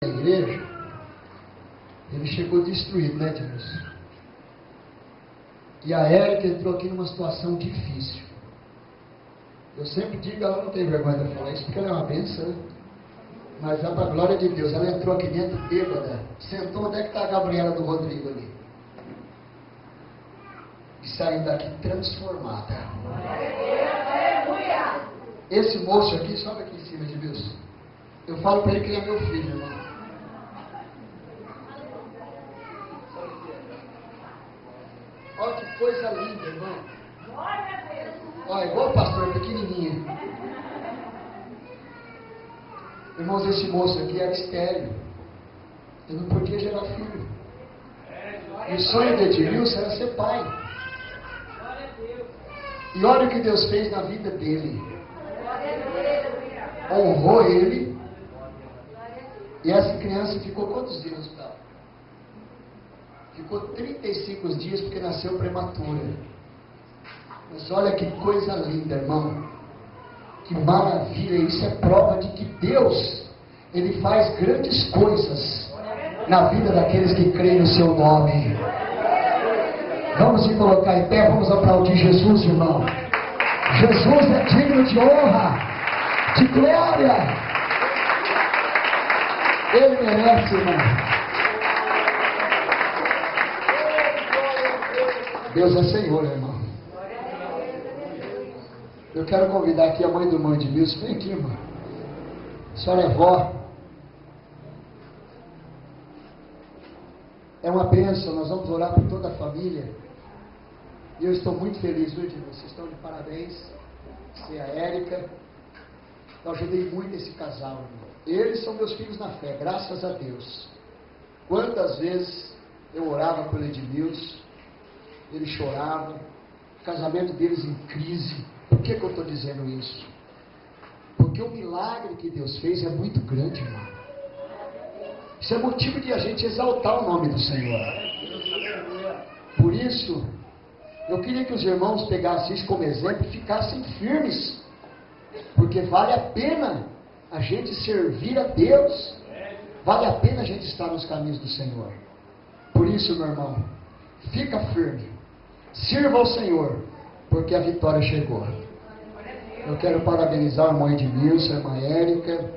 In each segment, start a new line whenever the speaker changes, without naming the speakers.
da igreja, ele chegou destruído, né, Deus? E a Érica entrou aqui numa situação difícil. Eu sempre digo, ela não tem vergonha de falar isso, porque ela é uma bênção, né? Mas é para a glória de Deus. Ela entrou aqui dentro bêbada, sentou onde é que está a Gabriela do Rodrigo ali. E saiu daqui transformada. Esse moço aqui, sobe aqui em cima de Deus. Eu falo para ele que ele é meu filho, irmão. Olha que coisa linda, irmão. Olha, igual o pastor, pequenininho. Irmãos, esse moço aqui era estéril. Ele não podia gerar filho. E o sonho de Edmilson era ser pai. E olha o que Deus fez na vida dele. Honrou ele. E essa criança ficou quantos dias no hospital? Ficou 35 dias porque nasceu prematura. Mas olha que coisa linda, irmão. Que maravilha, isso é prova de que Deus, Ele faz grandes coisas na vida daqueles que creem no Seu nome. Vamos nos colocar em pé, vamos aplaudir Jesus, irmão. Jesus é digno de honra, de glória. Ele merece, irmão. Deus é Senhor, irmão. Eu quero convidar aqui a mãe do irmão Edmilson. Vem aqui, irmão. A senhora é vó. É uma bênção. Nós vamos orar por toda a família. E eu estou muito feliz, viu, Edmilson? Vocês estão de parabéns. Você e a Érica. Eu ajudei muito esse casal, irmão. Eles são meus filhos na fé, graças a Deus. Quantas vezes eu orava pelo Edmilson, ele chorava, o casamento deles em crise. Por que eu estou dizendo isso? Porque o milagre que Deus fez é muito grande, irmão. Isso é motivo de a gente exaltar o nome do Senhor. Por isso, eu queria que os irmãos pegassem isso como exemplo e ficassem firmes. Porque vale a pena a gente servir a Deus. Vale a pena a gente estar nos caminhos do Senhor. Por isso, meu irmão, fica firme. Sirva ao Senhor, porque a vitória chegou. Eu quero parabenizar a irmã Edmilson, a irmã Érica,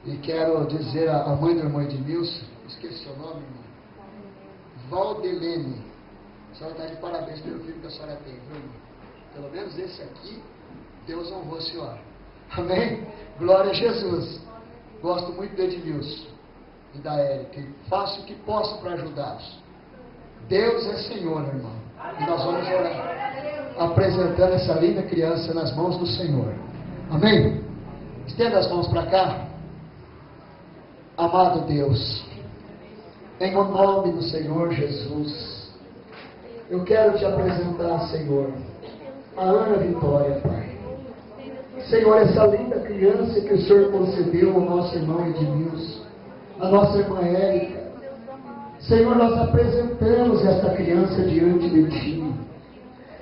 e quero dizer à mãe do irmão Edmilson, esqueci o nome, irmã, Valdelene. A senhora está de parabéns pelo filho que a senhora tem, viu, irmã? Pelo menos esse aqui, Deus honrou a senhora. Amém? Glória a Jesus. Gosto muito do Edmilson e da Érica, e faço o que posso para ajudá-los. Deus é Senhor, irmão. E nós vamos orar, apresentando essa linda criança nas mãos do Senhor. Amém? Estenda as mãos para cá. Amado Deus, em o nome do Senhor Jesus, eu quero te apresentar, Senhor, a Ana Vitória, Pai. Senhor, essa linda criança que o Senhor concedeu ao nosso irmão Edmilson, a nossa irmã Érica. Senhor, nós apresentamos essa criança diante de Ti.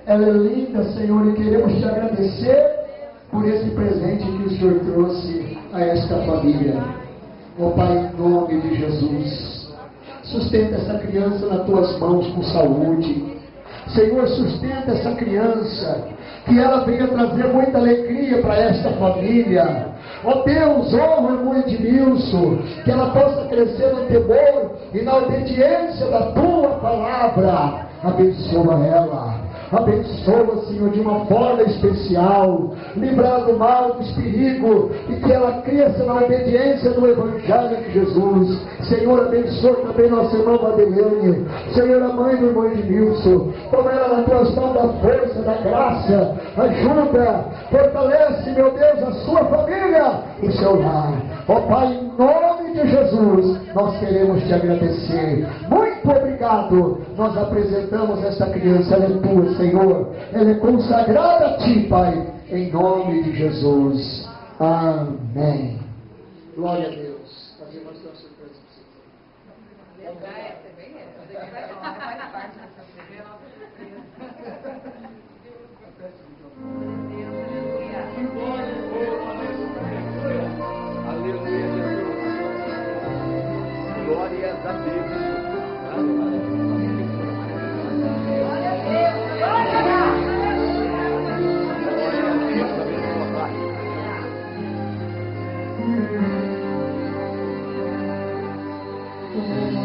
Ela é linda, Senhor, e queremos Te agradecer por esse presente que o Senhor trouxe a esta família. Ó Pai, em nome de Jesus, sustenta essa criança nas Tuas mãos com saúde. Senhor, sustenta essa criança, que ela venha trazer muita alegria para esta família. Ó Deus, honra o irmão Edmilson, que ela possa crescer no temor e na obediência da Tua palavra. Abençoa ela. Abençoa, Senhor, de uma forma especial, livrar do mal, dos perigos, e que ela cresça na obediência do Evangelho de Jesus. Senhor, abençoa também nossa irmã Madeleine. Senhor, a mãe do irmão Edmilson, toma ela na Tua mão da força, da graça, ajuda, fortalece, meu Deus, a sua família, o seu lar. Ó Pai, em nome de Jesus, nós queremos Te agradecer. Muito obrigado. Nós apresentamos essa criança, ela é Tua, Senhor. Ela é consagrada a Ti, Pai, em nome de Jesus. Amém. Glória a Deus. Fazer uma surpresa para você.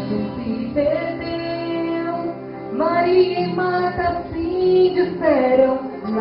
se perdeu. Maria e Marta sim disseram,